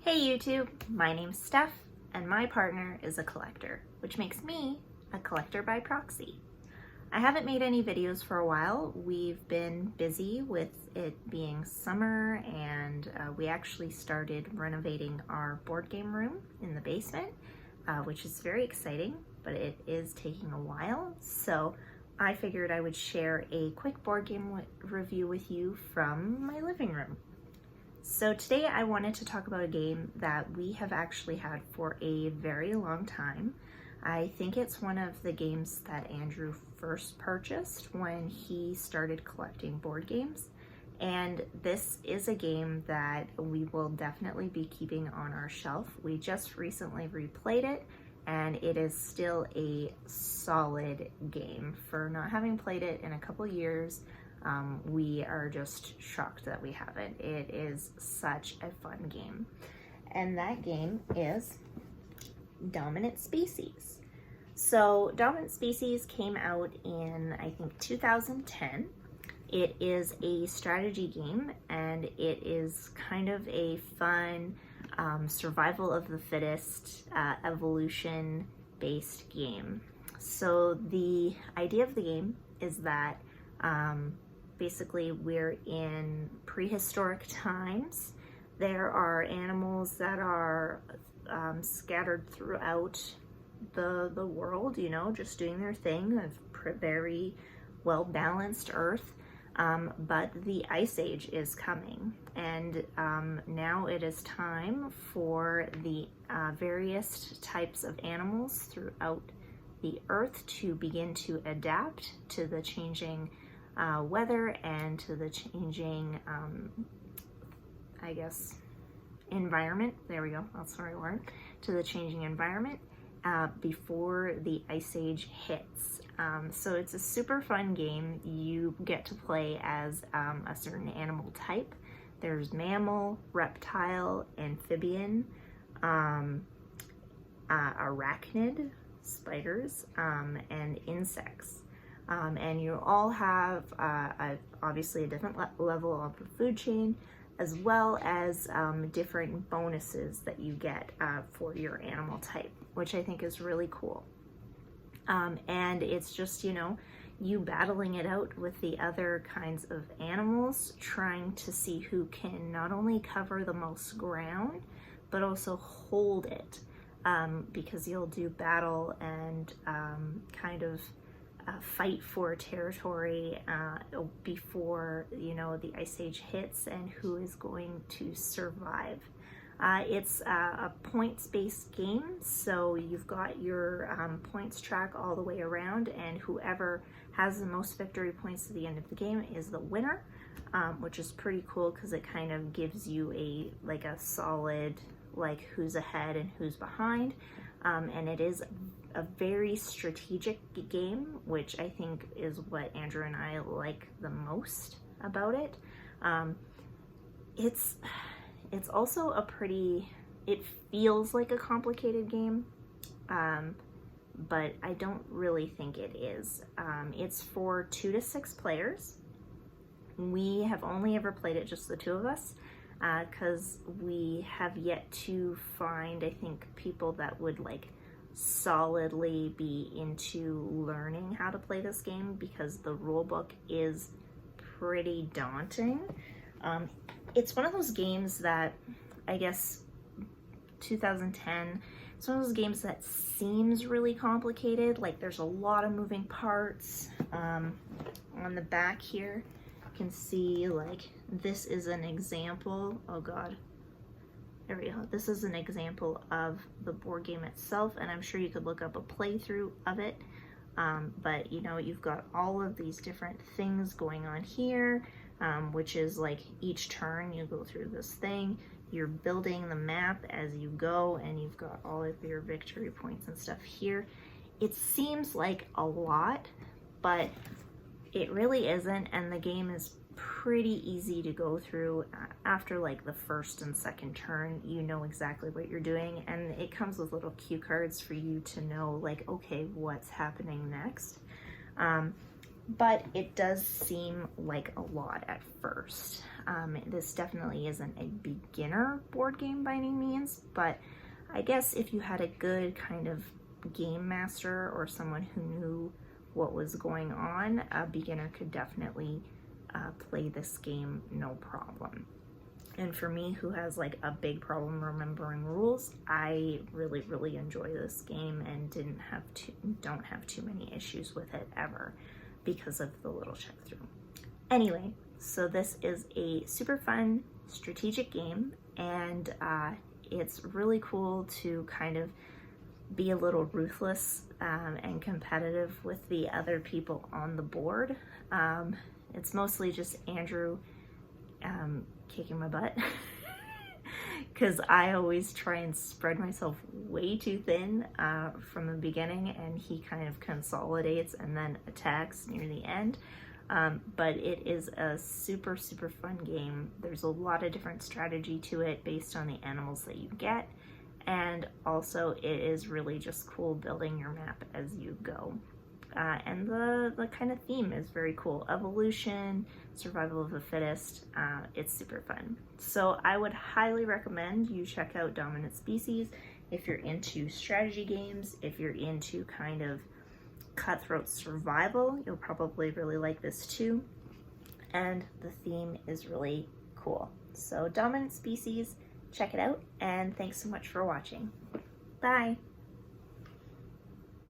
Hey YouTube, my name's Steph and my partner is a collector, which makes me a collector by proxy. I haven't made any videos for a while. We've been busy with it being summer and we actually started renovating our board game room in the basement, which is very exciting, but it is taking a while. So I figured I would share a quick board game review with you from my living room. So today I wanted to talk about a game that we have actually had for a very long time. I think it's one of the games that Andrew first purchased when he started collecting board games. And this is a game that we will definitely be keeping on our shelf. We just recently replayed it and it is still a solid game. For not having played it in a couple years, we are just shocked that we haven't. It is such a fun game. And that game is Dominant Species. So Dominant Species came out in, I think, 2010. It is a strategy game and it is kind of a fun survival of the fittest evolution based game. So the idea of the game is that basically we're in prehistoric times. There are animals that are scattered throughout the world, you know, just doing their thing, a very well-balanced earth. But the Ice Age is coming, and now it is time for the various types of animals throughout the earth to begin to adapt to the changing weather and to the changing, I guess, environment. There we go, that's the right word. To the changing environment before the Ice Age hits. So it's a super fun game. You get to play as a certain animal type. There's mammal, reptile, amphibian, arachnid, spiders, and insects. And you all have obviously a different level of the food chain, as well as different bonuses that you get for your animal type, which I think is really cool. And it's just, you know, you battling it out with the other kinds of animals, trying to see who can not only cover the most ground, but also hold it, because you'll do battle and kind of fight for territory before, you know, the Ice Age hits and who is going to survive. It's a points-based game, so you've got your points track all the way around, and whoever has the most victory points at the end of the game is the winner, which is pretty cool because it kind of gives you a solid, like, who's ahead and who's behind. And it is a very strategic game, which I think is what Andrew and I like the most about it. It's also it feels like a complicated game, but I don't really think it is. It's for 2 to 6 players. We have only ever played it just the two of us, because we have yet to find, I think, people that would like solidly be into learning how to play this game, because the rule book is pretty daunting. It's one of those games that, I guess, 2010, it's one of those games that seems really complicated. Like, there's a lot of moving parts. On the back here, you can see, like, this is an example. Oh God, there we go. This is an example of the board game itself, and I'm sure you could look up a playthrough of it. But, you know, you've got all of these different things going on here. Which is like each turn you go through this thing, you're building the map as you go, and you've got all of your victory points and stuff here. It seems like a lot, but it really isn't, and the game is pretty easy to go through. After like the first and second turn, you know exactly what you're doing, and it comes with little cue cards for you to know, like, okay, what's happening next. But it does seem like a lot at first. This definitely isn't a beginner board game by any means, but I guess if you had a good kind of game master or someone who knew what was going on, a beginner could definitely play this game no problem. And for me, who has like a big problem remembering rules, I really enjoy this game and don't have too many issues with it ever because of the little check through. Anyway, so this is a super fun strategic game, and it's really cool to kind of be a little ruthless and competitive with the other people on the board. It's mostly just Andrew kicking my butt because I always try and spread myself way too thin from the beginning, and he kind of consolidates and then attacks near the end. But it is a super fun game. There's a lot of different strategy to it based on the animals that you get, and also it is really just cool building your map as you go. And the kind of theme is very cool. Evolution, survival of the fittest, it's super fun. So I would highly recommend you check out Dominant Species if you're into strategy games, if you're into kind of cutthroat survival. You'll probably really like this too. And the theme is really cool. So Dominant Species, check it out, and thanks so much for watching. Bye!